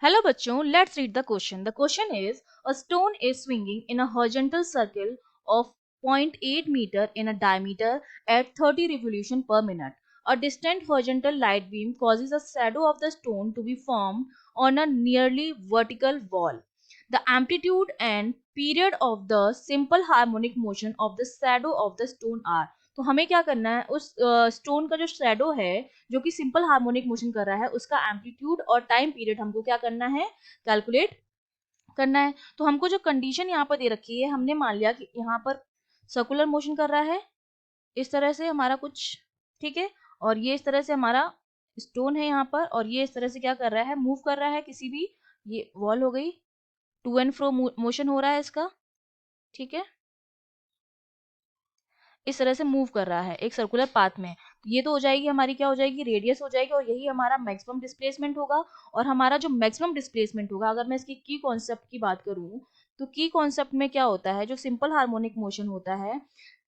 Hello bachcho, let's read the question. The question is, a stone is swinging in a horizontal circle of 0.8 meter in a diameter at 30 revolution per minute. A distant horizontal light beam causes a shadow of the stone to be formed on a nearly vertical wall. The amplitude and period of the simple harmonic motion of the shadow of the stone are. तो हमें क्या करना है, उस stone का जो shadow है जो कि सिंपल हार्मोनिक मोशन कर रहा है उसका एम्पलीट्यूड और टाइम पीरियड हमको क्या करना है, कैलकुलेट करना है। तो हमको जो कंडीशन यहाँ पर दे रखी है, हमने मान लिया कि यहाँ पर सर्कुलर मोशन कर रहा है इस तरह से हमारा कुछ, ठीक है, और ये इस तरह से हमारा स्टोन है यहाँ पर, और ये इस तरह से क्या कर रहा है, मूव कर रहा है किसी भी, ये वॉल हो गई, टू एंड फ्रो मोशन हो रहा है इसका, ठीक है, इस तरह से मूव कर रहा है एक सर्कुलर पाथ में। तो ये तो हो जाएगी हमारी, क्या हो जाएगी, रेडियस हो जाएगी, और यही हमारा मैक्सिमम डिस्प्लेसमेंट होगा। और हमारा जो मैक्सिमम डिस्प्लेसमेंट होगा, अगर मैं इसकी की कॉन्सेप्ट की बात करूं, तो की कॉन्सेप्ट में क्या होता है, जो सिंपल हार्मोनिक मोशन होता है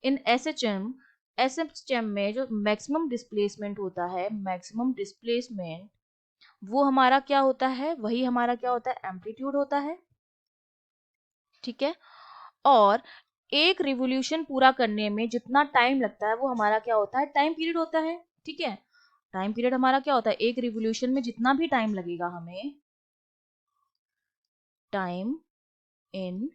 इन एसएचएम में जो मैक्सिमम डिस्प्लेसमेंट होता है, मैक्सिमम डिस्प्लेसमेंट वो हमारा क्या होता है, वही हमारा क्या होता है, एम्पलीट्यूड होता है, ठीक है। और एक रिवोल्यूशन पूरा करने में जितना टाइम लगता है वो हमारा क्या होता है, टाइम पीरियड होता है, ठीक है। टाइम पीरियड हमारा क्या होता है, एक रिवोल्यूशन में जितना भी टाइम लगेगा हमें, टाइम इन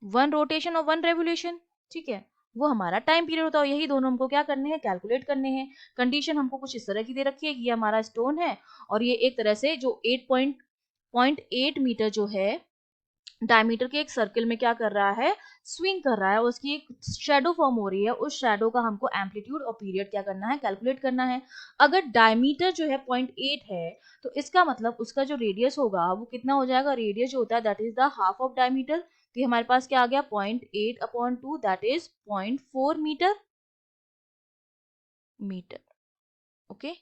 वन रोटेशन और वन रेवोल्यूशन, ठीक है, वो हमारा टाइम पीरियड होता है। यही दोनों हमको क्या करने हैं, कैलकुलेट करने हैं। कंडीशन हमको कुछ इस तरह की दे रखी है कि ये हमारा स्टोन है और ये एक तरह से जो 8.8 मीटर जो है डायमीटर के एक सर्कल में क्या कर रहा है, स्विंग कर रहा है, उसकी एक शेडो फॉर्म हो रही है, उस शेडो का हमको एम्पलीट्यूड और पीरियड क्या करना है, कैलकुलेट करना है। अगर डायमीटर जो है 0.8 है, तो इसका मतलब उसका जो रेडियस होगा वो कितना हो जाएगा, रेडियस जो होता है that is the half of diameter. तो हमारे पास क्या आ गया, 0.8/2 दैट इज 0.4 मीटर, ओके।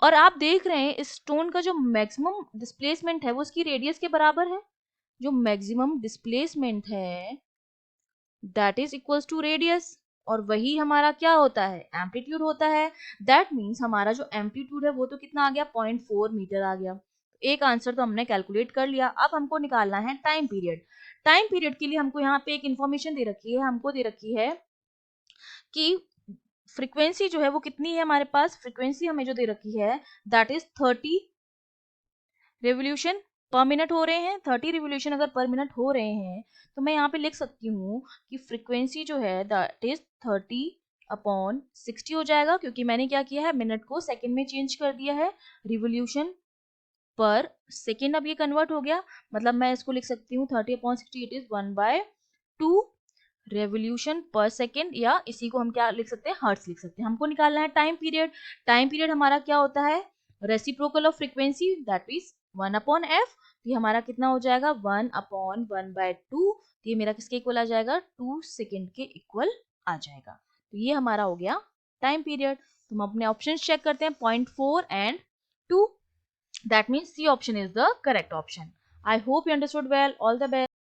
और आप देख रहे हैं इस स्टोन का जो मैक्सिमम डिस्प्लेसमेंट है वो उसकी रेडियस के बराबर है। जो मैक्सिमम डिस्प्लेसमेंट है that is equals to radius, और वही हमारा क्या होता है, एम्पलीट्यूड होता है। दैट मीन्स हमारा जो एम्पलीट्यूड है वो तो कितना आ गया, 0.4 मीटर आ गया। एक आंसर तो हमने कैलकुलेट कर लिया। अब हमको निकालना है टाइम पीरियड। टाइम पीरियड के लिए हमको यहाँ पे एक इंफॉर्मेशन दे रखी है, हमको दे रखी है कि फ्रीक्वेंसी जो है वो कितनी है, हमारे पास फ्रीक्वेंसी हमें जो दे रखी है दैट इज 30 रेवोल्यूशन पर मिनट हो रहे हैं। 30 रिवोल्यूशन अगर पर मिनट हो रहे हैं तो मैं यहाँ पे लिख सकती हूँ कि फ्रीक्वेंसी जो है दैट इज 30/60 हो जाएगा, क्योंकि मैंने क्या किया है, मिनट को सेकंड में चेंज कर दिया है, रिवोल्यूशन पर सेकंड अब ये कन्वर्ट हो गया। मतलब मैं इसको लिख सकती हूँ 30/60 इट इज 1/2 रेवोल्यूशन पर सेकेंड, या इसी को हम क्या लिख सकते हैं, हर्ट्स लिख सकते हैं। हमको निकालना है टाइम पीरियड। टाइम पीरियड हमारा क्या होता है, reciprocal of frequency that is 1/f। ये हमारा कितना हो जाएगा, 1/1/2। ये मेरा किसके इक्वल आ जाएगा, 2 सेकेंड के इक्वल आ जाएगा। तो ये हमारा हो गया टाइम पीरियड। तो हम अपने ऑप्शन चेक करते हैं, 0.4 and 2, that means C option is the correct option. I hope you understood well, all the best.